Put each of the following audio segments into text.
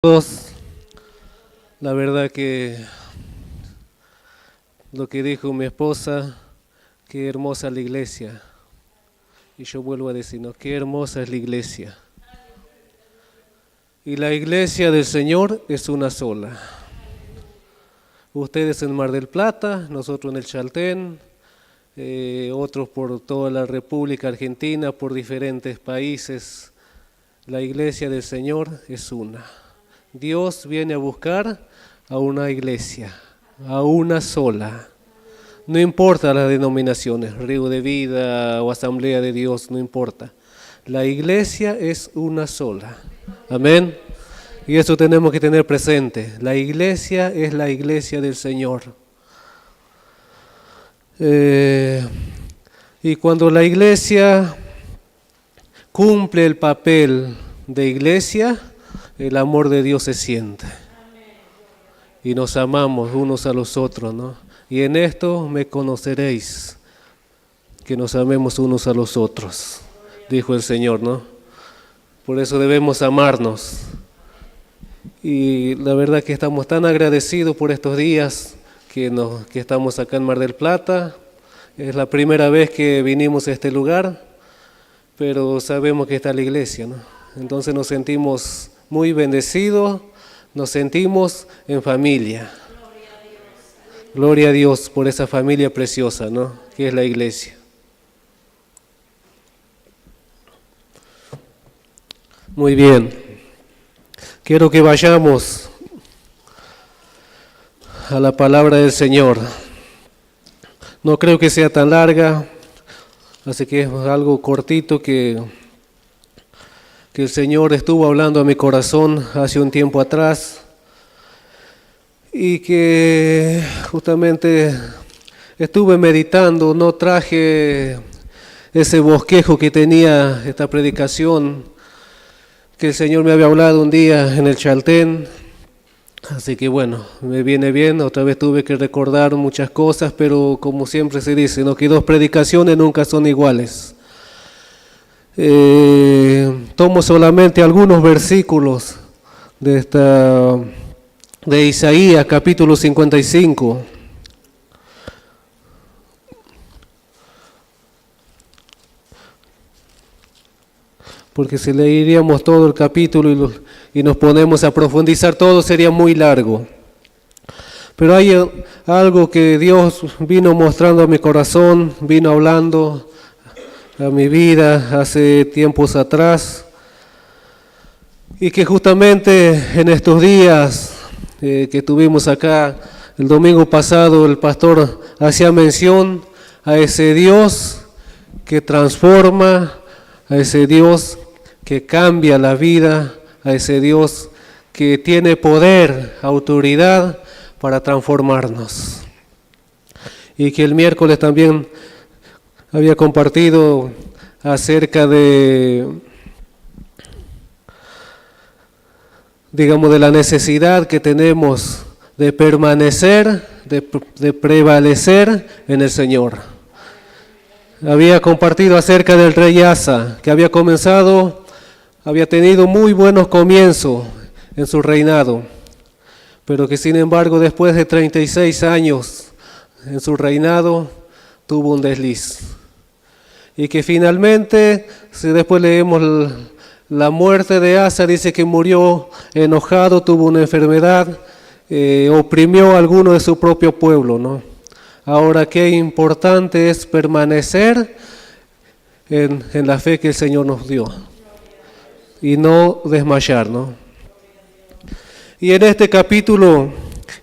Todos, la verdad que lo que dijo mi esposa, qué hermosa la iglesia. Y yo vuelvo a decir, no, qué hermosa es la iglesia. Y la iglesia del Señor es una sola. Ustedes en Mar del Plata, nosotros en el Chaltén, otros por toda la República Argentina, por diferentes países. La iglesia del Señor es una. Dios viene a buscar a una iglesia, a una sola. No importa las denominaciones, Río de Vida o Asamblea de Dios, no importa. La iglesia es una sola. Amén. Y eso tenemos que tener presente. La iglesia es la iglesia del Señor. Y cuando la iglesia cumple el papel de iglesia, el amor de Dios se siente. Y nos amamos unos a los otros, ¿no? Y en esto me conoceréis, que nos amemos unos a los otros, dijo el Señor, ¿no? Por eso debemos amarnos. Y la verdad que estamos tan agradecidos por estos días que estamos acá en Mar del Plata. Es la primera vez que vinimos a este lugar, pero sabemos que está la iglesia, ¿no? Entonces nos sentimos muy bendecidos, nos sentimos en familia. Gloria a Dios por esa familia preciosa, ¿no? Que es la iglesia. Muy bien. Quiero que vayamos a la palabra del Señor. No creo que sea tan larga, así que es algo cortito que el Señor estuvo hablando a mi corazón hace un tiempo atrás y que justamente estuve meditando. No traje ese bosquejo que tenía esta predicación que el Señor me había hablado un día en el Chaltén, así que bueno, me viene bien. Otra vez tuve que recordar muchas cosas, pero como siempre se dice, ¿no?, que dos predicaciones nunca son iguales. Tomo solamente algunos versículos de Isaías capítulo 55. Porque si leeríamos todo el capítulo y nos ponemos a profundizar todo, sería muy largo. Pero hay algo que Dios vino mostrando a mi corazón, vino hablando a mi vida hace tiempos atrás, y que justamente en estos días que tuvimos acá, el domingo pasado, el pastor hacía mención a ese Dios que transforma, a ese Dios que cambia la vida, a ese Dios que tiene poder, autoridad para transformarnos. Y que el miércoles también había compartido acerca de la necesidad que tenemos de permanecer, de prevalecer en el Señor. Había compartido acerca del rey Asa, que había tenido muy buenos comienzos en su reinado, pero que sin embargo después de 36 años en su reinado tuvo un desliz. Y que finalmente, si después leemos la muerte de Asa, dice que murió enojado, tuvo una enfermedad, oprimió a alguno de su propio pueblo, ¿no? Ahora, qué importante es permanecer en la fe que el Señor nos dio y no desmayar, ¿no? Y en este capítulo,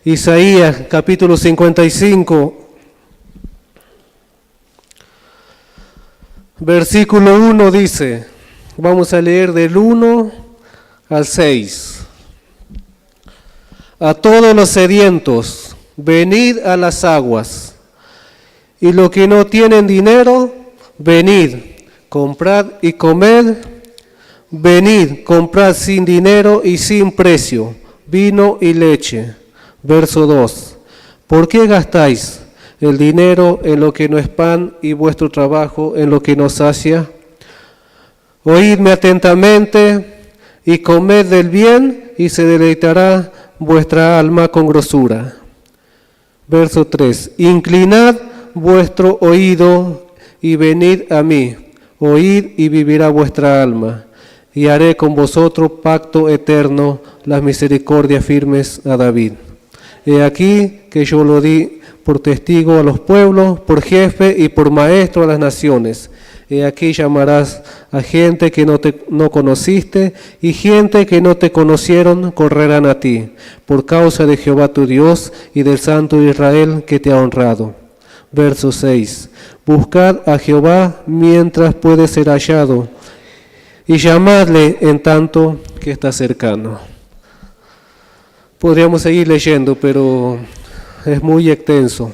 Isaías, capítulo 55, versículo 1 dice, vamos a leer del 1 al 6. A todos los sedientos, venid a las aguas, y los que no tienen dinero, venid, comprad y comed. Venid, comprad sin dinero y sin precio, vino y leche. Verso 2. ¿Por qué gastáis el dinero en lo que no es pan y vuestro trabajo en lo que no sacia? Oídme atentamente y comed del bien, y se deleitará vuestra alma con grosura. Verso 3. Inclinad vuestro oído y venid a mí. Oíd y vivirá vuestra alma. Y haré con vosotros pacto eterno, las misericordias firmes a David. He aquí que yo lo di por testigo a los pueblos, por jefe y por maestro a las naciones. He aquí llamarás a gente que no conociste, y gente que no te conocieron correrán a ti, por causa de Jehová tu Dios y del Santo de Israel que te ha honrado. Verso 6. Buscad a Jehová mientras puede ser hallado, y llamadle en tanto que está cercano. Podríamos seguir leyendo, pero es muy extenso.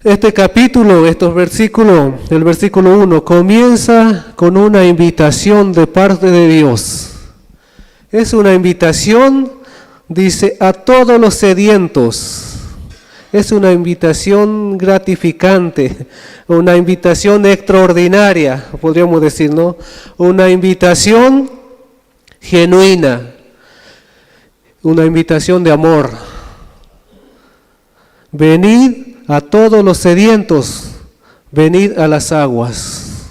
Este capítulo, estos versículos, el versículo 1, comienza con una invitación de parte de Dios. Es una invitación, dice, a todos los sedientos. Es una invitación gratificante, una invitación extraordinaria, podríamos decir, ¿no? Una invitación genuina, una invitación de amor. Venid a todos los sedientos, venid a las aguas.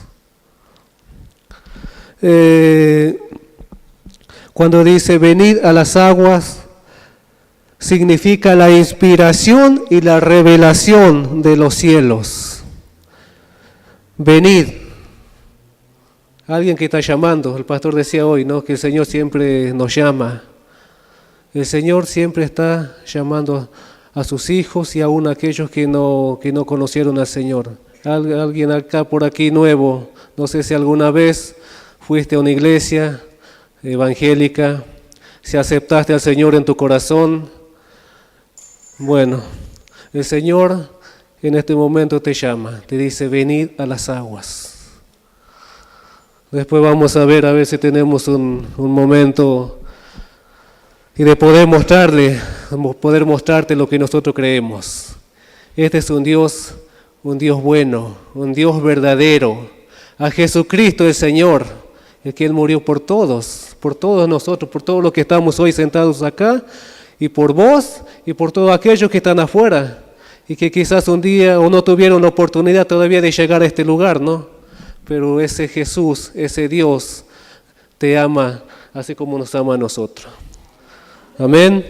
Cuando dice venid a las aguas, significa la inspiración y la revelación de los cielos. Venid. Alguien que está llamando, el pastor decía hoy, ¿no? Que el Señor siempre nos llama. El Señor siempre está llamando a sus hijos y aún a aquellos que no conocieron al Señor. Alguien acá por aquí nuevo, no sé si alguna vez fuiste a una iglesia evangélica, si aceptaste al Señor en tu corazón. Bueno, el Señor en este momento te llama, te dice venid a las aguas. Después vamos a ver si tenemos un momento y de poder mostrarte lo que nosotros creemos. Este es un Dios bueno, un Dios verdadero. A Jesucristo el Señor, el que Él murió por todos nosotros, por todos los que estamos hoy sentados acá, y por vos y por todos aquellos que están afuera y que quizás un día o no tuvieron la oportunidad todavía de llegar a este lugar, ¿no? Pero ese Jesús, ese Dios te ama así como nos ama a nosotros. Amén.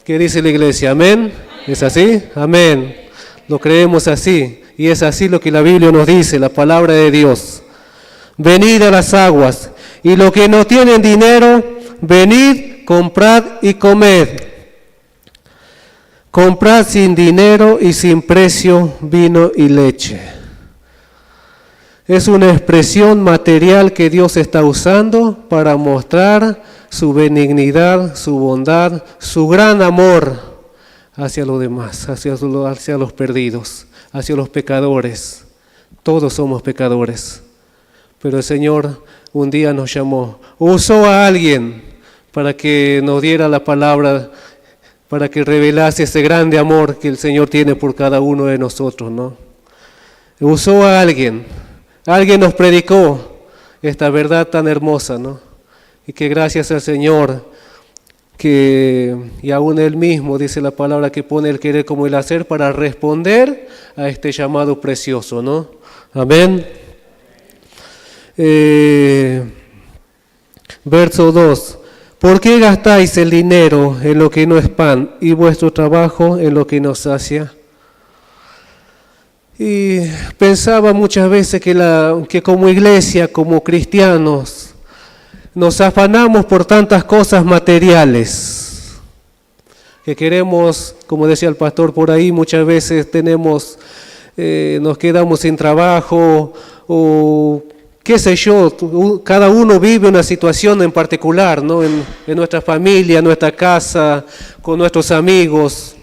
¿Qué dice la iglesia? Amén. ¿Es así? Amén. Lo creemos así y es así lo que la Biblia nos dice, la palabra de Dios. Venid a las aguas, y los que no tienen dinero, venid, comprad y comed. Comprad sin dinero y sin precio vino y leche. Es una expresión material que Dios está usando para mostrar su benignidad, su bondad, su gran amor hacia los demás, hacia los perdidos, hacia los pecadores. Todos somos pecadores, pero el Señor un día nos llamó, usó a alguien para que nos diera la palabra, para que revelase ese grande amor que el Señor tiene por cada uno de nosotros, ¿no? Usó a alguien nos predicó esta verdad tan hermosa, ¿no? Y que gracias al Señor, y aún Él mismo, dice la palabra, que pone el querer como el hacer para responder a este llamado precioso, ¿no? Amén. Verso 2. ¿Por qué gastáis el dinero en lo que no es pan y vuestro trabajo en lo que no sacia? Y pensaba muchas veces que como iglesia, como cristianos, nos afanamos por tantas cosas materiales, que queremos, como decía el pastor por ahí, muchas veces nos quedamos sin trabajo, o qué sé yo, cada uno vive una situación en particular, ¿no? En nuestra familia, en nuestra casa, con nuestros amigos,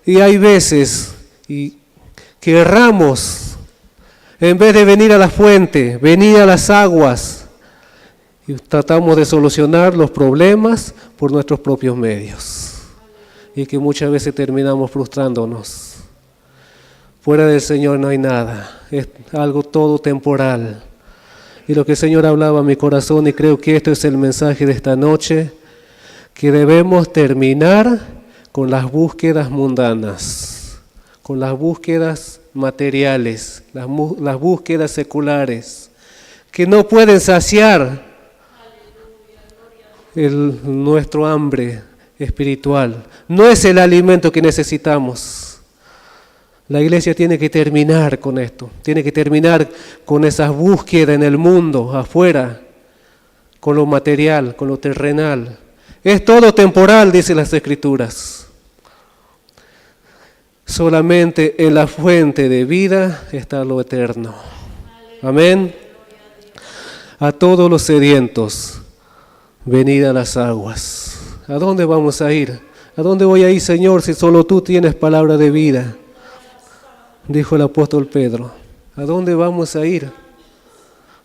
y hay veces que erramos. En vez de venir a la fuente, venir a las aguas, y tratamos de solucionar los problemas por nuestros propios medios. Y que muchas veces terminamos frustrándonos. Fuera del Señor no hay nada, es algo todo temporal. Y lo que el Señor hablaba a mi corazón, y creo que este es el mensaje de esta noche, que debemos terminar con las búsquedas mundanas, con las búsquedas materiales, las búsquedas seculares, que no pueden saciar nuestro hambre espiritual. No es el alimento que necesitamos. La iglesia tiene que terminar con esto, tiene que terminar con esas búsquedas en el mundo, afuera, con lo material, con lo terrenal. Es todo temporal, dicen las Escrituras. Solamente en la fuente de vida está lo eterno. Amén. A todos los sedientos, venid a las aguas. ¿A dónde vamos a ir? ¿A dónde voy a ir, Señor, si solo tú tienes palabra de vida? Dijo el apóstol Pedro. ¿A dónde vamos a ir?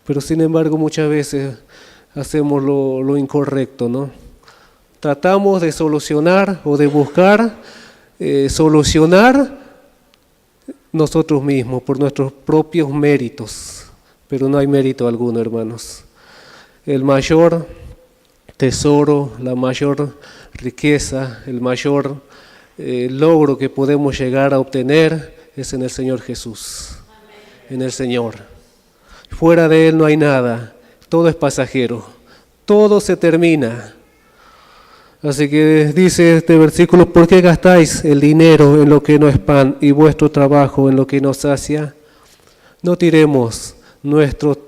Pero sin embargo muchas veces hacemos lo incorrecto, ¿no? Tratamos de solucionar o de buscar solucionar nosotros mismos por nuestros propios méritos, pero no hay mérito alguno, hermanos. El mayor tesoro, la mayor riqueza, el mayor logro que podemos llegar a obtener es en el Señor Jesús, en el Señor. Fuera de Él no hay nada, todo es pasajero, todo se termina. Así que dice este versículo, ¿por qué gastáis el dinero en lo que no es pan y vuestro trabajo en lo que no sacia? No tiremos nuestro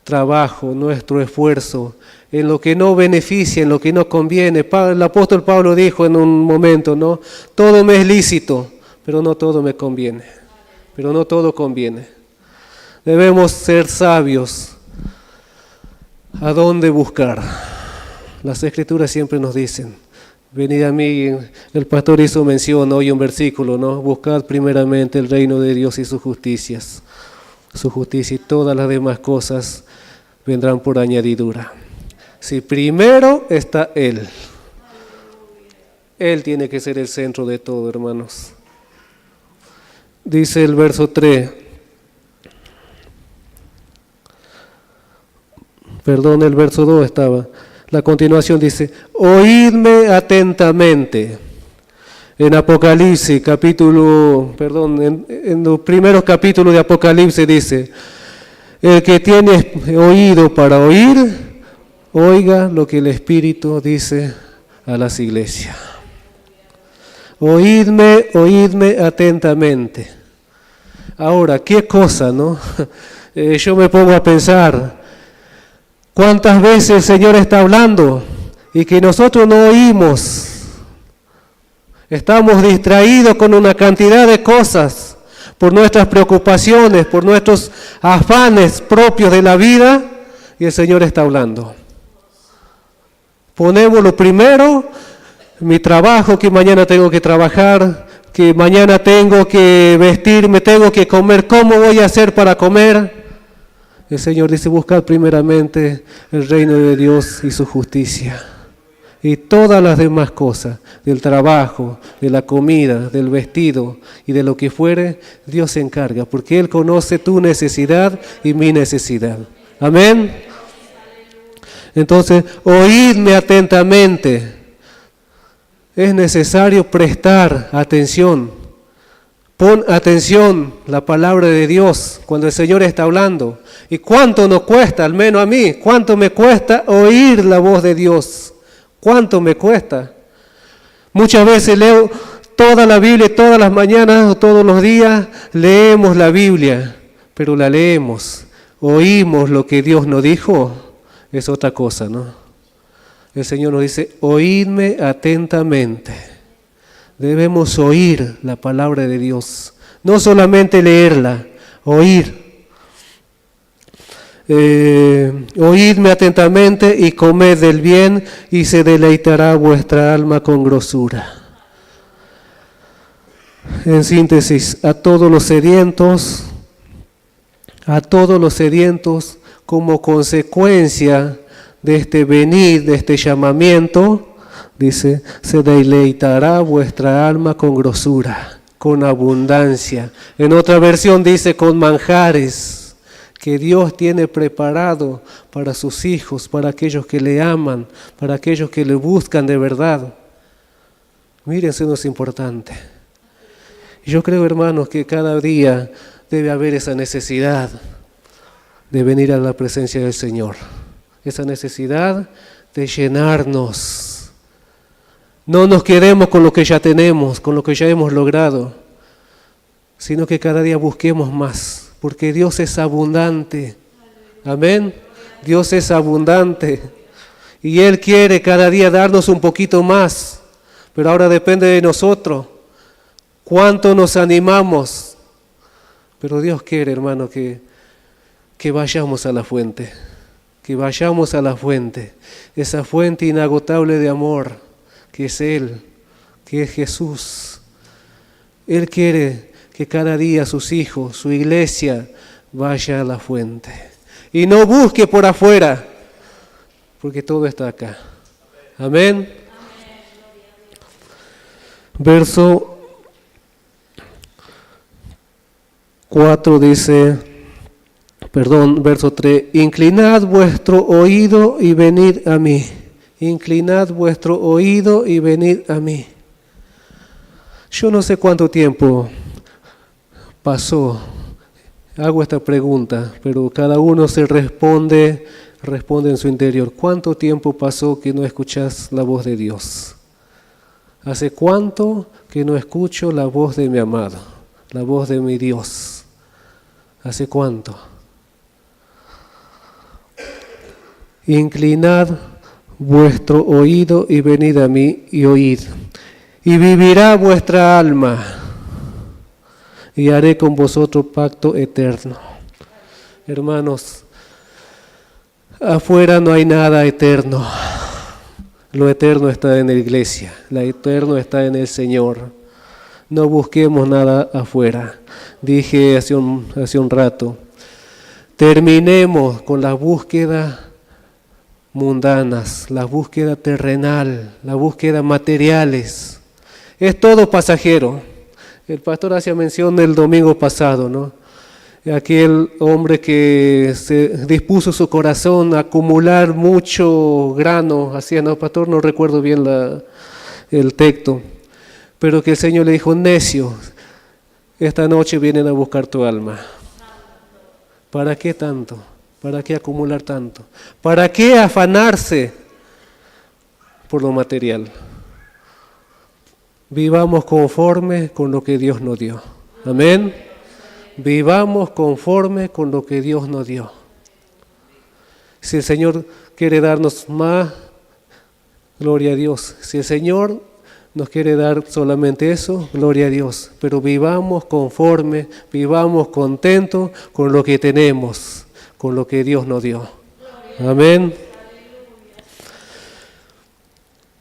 trabajo, nuestro esfuerzo en lo que no beneficia, en lo que no conviene. El apóstol Pablo dijo en un momento, ¿no? Todo me es lícito, pero no todo me conviene, pero no todo conviene. Debemos ser sabios. ¿A dónde buscar? Las Escrituras siempre nos dicen, venid a mí, el pastor hizo mención hoy un versículo, ¿no? Buscad primeramente el reino de Dios y sus justicias. Su justicia y todas las demás cosas vendrán por añadidura. Si primero está Él, Él tiene que ser el centro de todo, hermanos. Dice el verso 3, perdón, el verso 2 estaba, la continuación dice, oídme atentamente. En Apocalipsis, en los primeros capítulos de Apocalipsis dice, el que tiene oído para oír, oiga lo que el Espíritu dice a las iglesias. Oídme, oídme atentamente. Ahora, ¿qué cosa, no? Yo me pongo a pensar, ¿cuántas veces el Señor está hablando y que nosotros no oímos? Estamos distraídos con una cantidad de cosas por nuestras preocupaciones, por nuestros afanes propios de la vida y el Señor está hablando. Ponemos lo primero, mi trabajo, que mañana tengo que trabajar, que mañana tengo que vestirme, tengo que comer, ¿cómo voy a hacer para comer? El Señor dice, buscad primeramente el reino de Dios y su justicia. Y todas las demás cosas, del trabajo, de la comida, del vestido y de lo que fuere, Dios se encarga, porque Él conoce tu necesidad y mi necesidad. Amén. Entonces, oídme atentamente. Es necesario prestar atención. Pon atención la palabra de Dios cuando el Señor está hablando. ¿Y cuánto nos cuesta, al menos a mí, cuánto me cuesta oír la voz de Dios? ¿Cuánto me cuesta? Muchas veces leo toda la Biblia, todas las mañanas o todos los días leemos la Biblia, pero la leemos, oímos lo que Dios nos dijo, es otra cosa, ¿no? El Señor nos dice, oídme atentamente. Debemos oír la palabra de Dios, no solamente leerla, oír. Oídme atentamente y comed del bien y se deleitará vuestra alma con grosura. En síntesis, a todos los sedientos, como consecuencia de este venir, de este llamamiento, dice, se deleitará vuestra alma con grosura, con abundancia. En otra versión dice con manjares que Dios tiene preparado para sus hijos, para aquellos que le aman, para aquellos que le buscan de verdad. Miren, eso es importante. Yo creo, hermanos, que cada día debe haber esa necesidad de venir a la presencia del Señor. Esa necesidad de llenarnos. No nos quedemos con lo que ya tenemos, con lo que ya hemos logrado, sino que cada día busquemos más, porque Dios es abundante. Amén. Dios es abundante y Él quiere cada día darnos un poquito más, pero ahora depende de nosotros cuánto nos animamos. Pero Dios quiere, hermano, que vayamos a la fuente, que vayamos a la fuente, esa fuente inagotable de amor, que es Él, que es Jesús. Él quiere que cada día sus hijos, su iglesia, vaya a la fuente. Y no busque por afuera, porque todo está acá. Amén. Verso 4 dice, verso 3, inclinad vuestro oído y venid a mí. Inclinad vuestro oído y venid a mí. Yo no sé cuánto tiempo pasó, hago esta pregunta, pero cada uno se responde en su interior. ¿Cuánto tiempo pasó que no escuchas la voz de Dios? ¿Hace cuánto que no escucho la voz de mi amado, la voz de mi Dios? ¿Hace cuánto? Inclinad vuestro oído y venid a mí y oíd, y vivirá vuestra alma, y haré con vosotros pacto eterno. Hermanos, afuera no hay nada eterno. Lo eterno está en la iglesia, lo eterno está en el Señor. No busquemos nada afuera. Dije hace un rato, terminemos con la búsqueda mundanas, la búsqueda terrenal, la búsqueda materiales. Es todo pasajero. El pastor hacía mención del domingo pasado, ¿no? Aquel hombre que se dispuso su corazón a acumular mucho grano, hacía, no, pastor, no recuerdo bien el texto, pero que el Señor le dijo, necio, esta noche vienen a buscar tu alma. ¿Para qué tanto? ¿Para qué acumular tanto? ¿Para qué afanarse por lo material? Vivamos conforme con lo que Dios nos dio. Amén. Vivamos conforme con lo que Dios nos dio. Si el Señor quiere darnos más, gloria a Dios. Si el Señor nos quiere dar solamente eso, gloria a Dios. Pero vivamos conforme, vivamos contentos con lo que tenemos, con lo que Dios nos dio. Amén.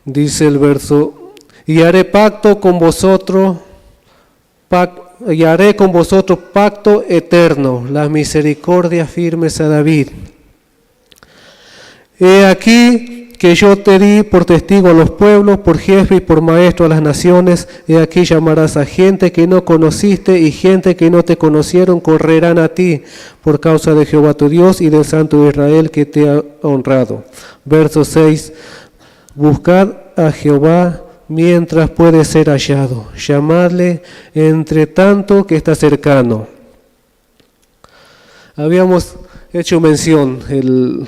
Dice el verso, y haré con vosotros pacto eterno, las misericordias firmes a David. He aquí que yo te di por testigo a los pueblos, por jefe y por maestro a las naciones. He aquí llamarás a gente que no conociste y gente que no te conocieron correrán a ti por causa de Jehová tu Dios y del Santo de Israel que te ha honrado. Verso 6. Buscad a Jehová mientras puede ser hallado. Llamadle entre tanto que está cercano. Habíamos hecho mención en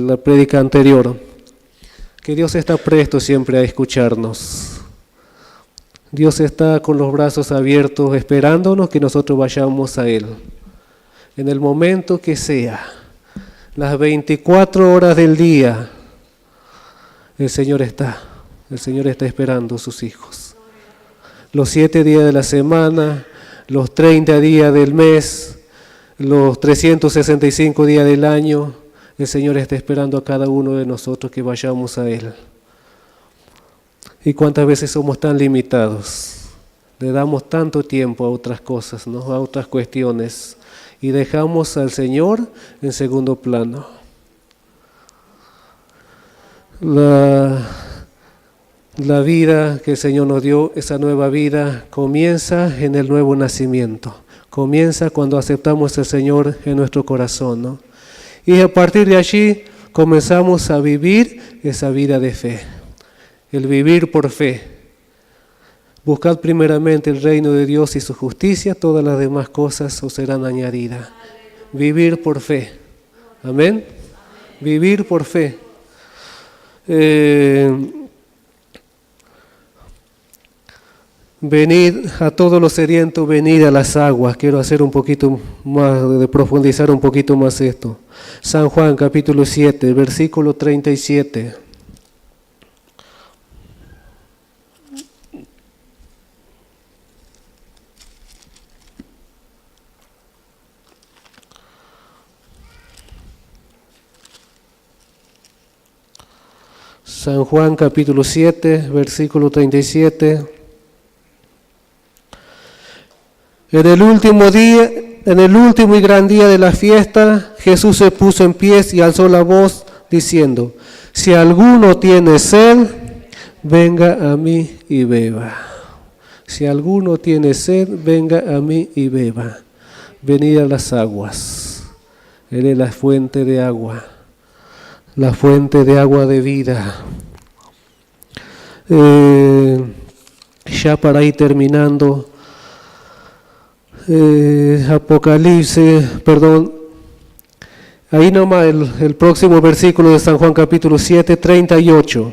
la prédica anterior que Dios está presto siempre a escucharnos. Dios está con los brazos abiertos esperándonos que nosotros vayamos a Él. En el momento que sea, las 24 horas del día, el Señor está esperando a sus hijos. Los 7 días de la semana, los 30 días del mes, los 365 días del año, el Señor está esperando a cada uno de nosotros que vayamos a Él. ¿Y cuántas veces somos tan limitados? Le damos tanto tiempo a otras cosas, ¿no? A otras cuestiones, y dejamos al Señor en segundo plano. La vida que el Señor nos dio, esa nueva vida, comienza en el nuevo nacimiento. Comienza cuando aceptamos al Señor en nuestro corazón, ¿no? Y a partir de allí comenzamos a vivir esa vida de fe. El vivir por fe. Buscad primeramente el reino de Dios y su justicia, todas las demás cosas os serán añadidas. Vivir por fe. Amén. Vivir por fe. Venid a todos los sedientos, venid a las aguas. Quiero hacer un poquito más, de profundizar un poquito más esto. San Juan capítulo 7, versículo 37. San Juan capítulo 7, versículo 37. En el último y gran día de la fiesta, Jesús se puso en pie y alzó la voz diciendo: si alguno tiene sed, venga a mí y beba. Si alguno tiene sed, venga a mí y beba. Venid a las aguas. Él es la fuente de agua. La fuente de agua de vida. Ya para ir terminando, ahí nomás el próximo versículo de San Juan capítulo 7, 38.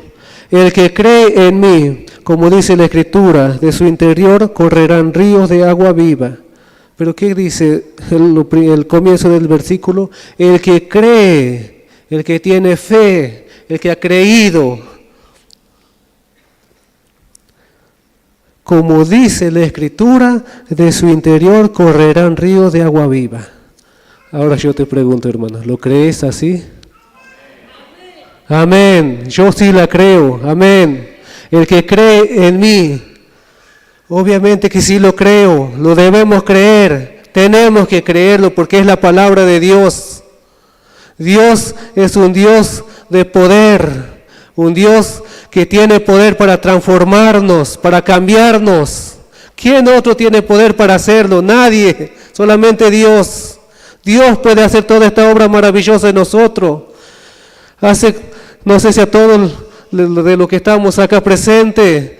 El que cree en mí, como dice la Escritura, de su interior correrán ríos de agua viva. Pero ¿qué dice el comienzo del versículo? El que cree, el que tiene fe, el que ha creído. Como dice la Escritura, de su interior correrán ríos de agua viva. Ahora yo te pregunto, hermano, ¿lo crees así? Amén. Yo sí la creo. Amén. El que cree en mí, obviamente que sí lo creo, lo debemos creer. Tenemos que creerlo porque es la palabra de Dios. Dios es un Dios de poder, un Dios que tiene poder para transformarnos, para cambiarnos. ¿Quién otro tiene poder para hacerlo? Nadie, solamente Dios. Dios puede hacer toda esta obra maravillosa en nosotros. No sé si a todos de los que estamos acá presentes,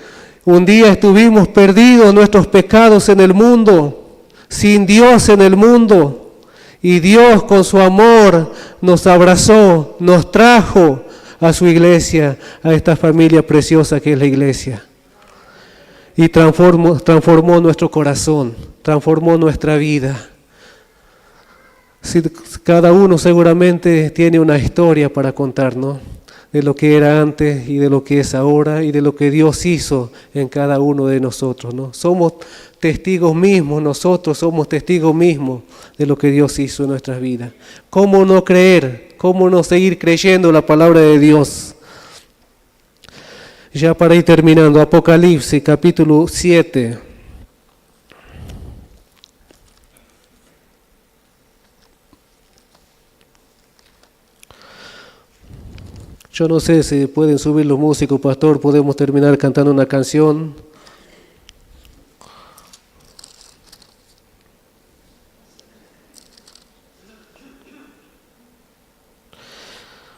un día estuvimos perdidos en nuestros pecados en el mundo, sin Dios en el mundo. Y Dios con su amor nos abrazó, nos trajo a su iglesia, a esta familia preciosa que es la iglesia. Y transformó nuestro corazón, transformó nuestra vida. Cada uno seguramente tiene una historia para contar, ¿no? De lo que era antes y de lo que es ahora y de lo que Dios hizo en cada uno de nosotros, ¿no? Somos testigos mismos, nosotros somos testigos mismos de lo que Dios hizo en nuestras vidas. ¿Cómo no creer? ¿Cómo no seguir creyendo la palabra de Dios? Ya para ir terminando, Apocalipsis capítulo 7. Yo no sé si pueden subir los músicos, pastor, podemos terminar cantando una canción.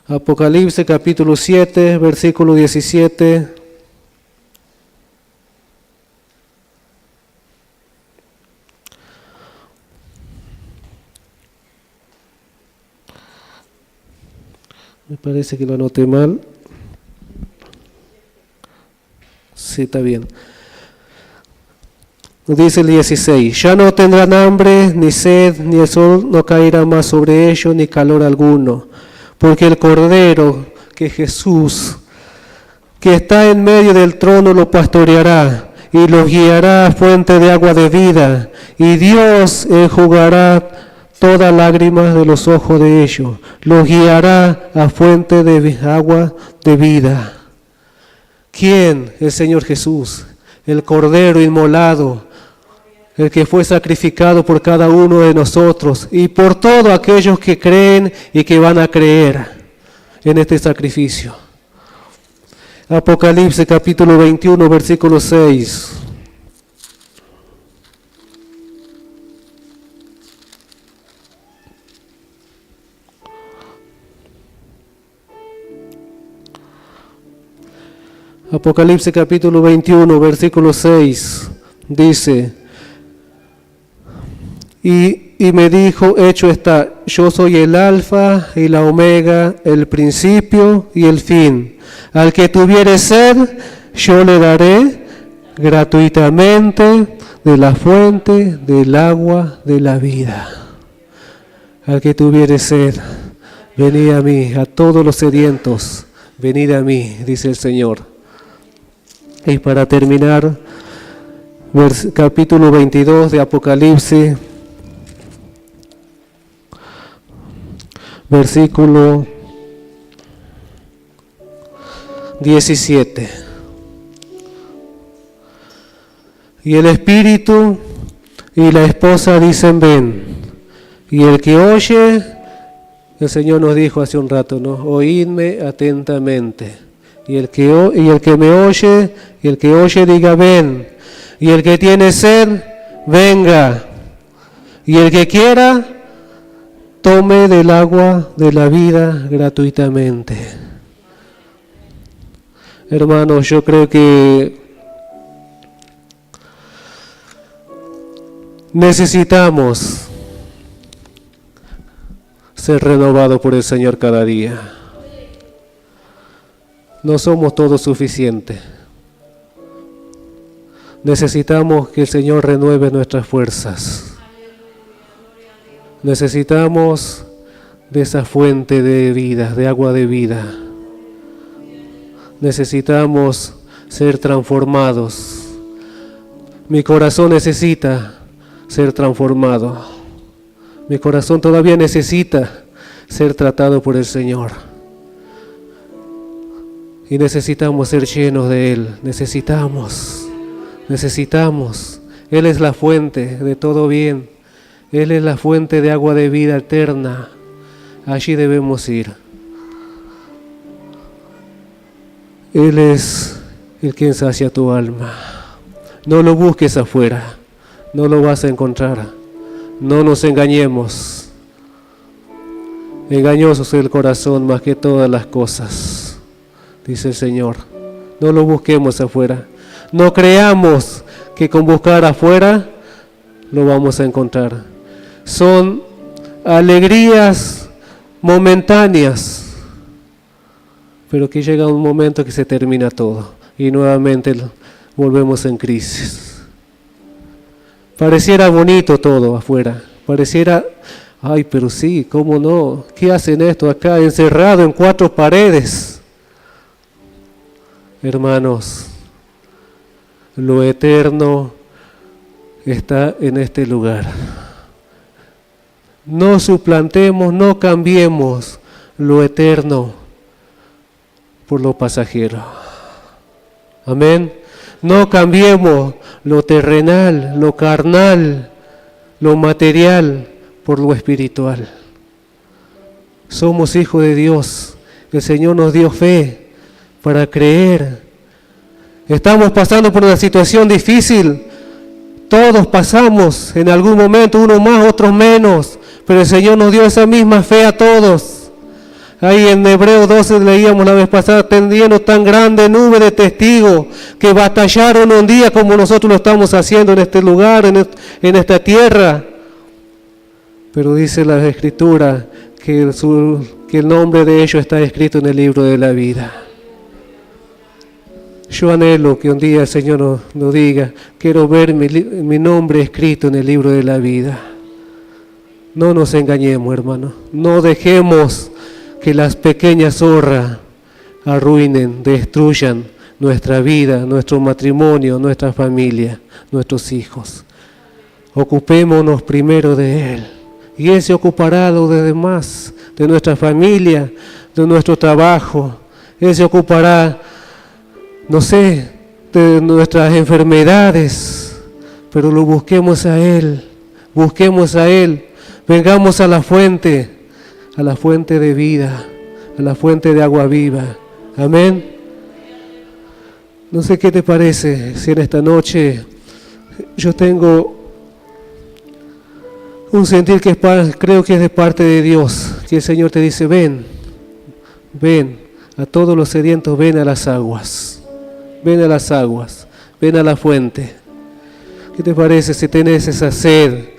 Apocalipsis capítulo 7, versículo 17. Me parece que lo anoté mal. Sí, está bien. Dice el 16, ya no tendrán hambre, ni sed, ni el sol no caerá más sobre ellos, ni calor alguno. Porque el Cordero, que Jesús, que está en medio del trono, lo pastoreará y los guiará a fuente de agua de vida. Y Dios enjugará toda lágrima de los ojos de ellos. Los guiará a fuente de agua de vida. ¿Quién? El Señor Jesús, el Cordero inmolado, el que fue sacrificado por cada uno de nosotros y por todos aquellos que creen y que van a creer en este sacrificio. Apocalipsis capítulo 21, versículo 6. Apocalipsis capítulo 21, versículo 6, dice, y me dijo, hecho está, yo soy el alfa y la omega, el principio y el fin. Al que tuviere sed, yo le daré gratuitamente de la fuente del agua de la vida. Al que tuviere sed, venid a mí, a todos los sedientos, venid a mí, dice el Señor. Y para terminar, capítulo 22 de Apocalipsis, versículo 17. Y el Espíritu y la esposa dicen, ven. Y el que oye, el Señor nos dijo hace un rato, ¿no? Oídme atentamente. Y el que me oye, y el que oye diga, ven. Y el que tiene sed, venga. Y el que quiera, tome del agua de la vida gratuitamente. Hermanos, yo creo que necesitamos ser renovados por el Señor cada día. No somos todos suficientes. Necesitamos que el Señor renueve nuestras fuerzas. Necesitamos de esa fuente de vida, de agua de vida. Necesitamos ser transformados. Mi corazón necesita ser transformado. Mi corazón todavía necesita ser tratado por el Señor. Y necesitamos ser llenos de Él. Necesitamos. Él es la fuente de todo bien. Él es la fuente de agua de vida eterna. Allí debemos ir. Él es el que sacia tu alma. No lo busques afuera. No lo vas a encontrar. No nos engañemos. Engañoso es el corazón más que todas las cosas, dice el Señor. No lo busquemos afuera. No creamos que con buscar afuera lo vamos a encontrar. Son alegrías momentáneas, pero que llega un momento que se termina todo y nuevamente volvemos en crisis. Pareciera bonito todo afuera, pareciera, ay, pero sí, ¿cómo no? ¿Qué hacen esto acá encerrado en 4 paredes? Hermanos, lo eterno está en este lugar. No suplantemos, no cambiemos lo eterno por lo pasajero. Amén. No cambiemos lo terrenal, lo carnal, lo material por lo espiritual. Somos hijos de Dios. El Señor nos dio fe para creer. Estamos pasando por una situación difícil. Todos pasamos en algún momento, unos más, otros menos. Pero el Señor nos dio esa misma fe a todos. Ahí en Hebreos 12 leíamos la vez pasada, tendiendo tan grande nube de testigos que batallaron un día como nosotros lo estamos haciendo en este lugar, en esta tierra. Pero dice la Escritura que el nombre de ellos está escrito en el libro de la vida. Yo anhelo que un día el Señor nos diga, quiero ver mi nombre escrito en el libro de la vida. No nos engañemos, hermano. No dejemos que las pequeñas zorras arruinen, destruyan nuestra vida, nuestro matrimonio, nuestra familia, nuestros hijos. Ocupémonos primero de Él. Y Él se ocupará de lo demás, de nuestra familia, de nuestro trabajo. Él se ocupará, no sé, de nuestras enfermedades, pero lo busquemos a Él, vengamos a la fuente de vida, a la fuente de agua viva. Amén. No sé qué te parece si en esta noche yo tengo un sentir que creo que es de parte de Dios, que el Señor te dice, ven, ven, a todos los sedientos, ven a las aguas, ven a las aguas, ven a la fuente. ¿Qué te parece si tenés esa sed,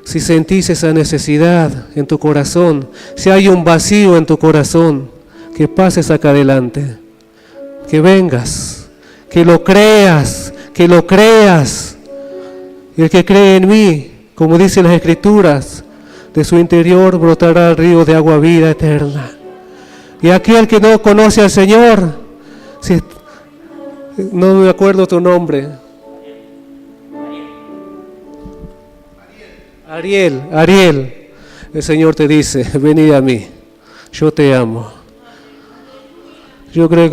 si sentís esa necesidad en tu corazón, si hay un vacío en tu corazón, que pases acá adelante, que vengas, que lo creas, que lo creas. Y el que cree en mí, como dicen las Escrituras, de su interior brotará el río de agua vida eterna. Y aquel que no conoce al Señor, no me acuerdo tu nombre. Ariel, el Señor te dice, venid a mí, yo te amo. Yo creo que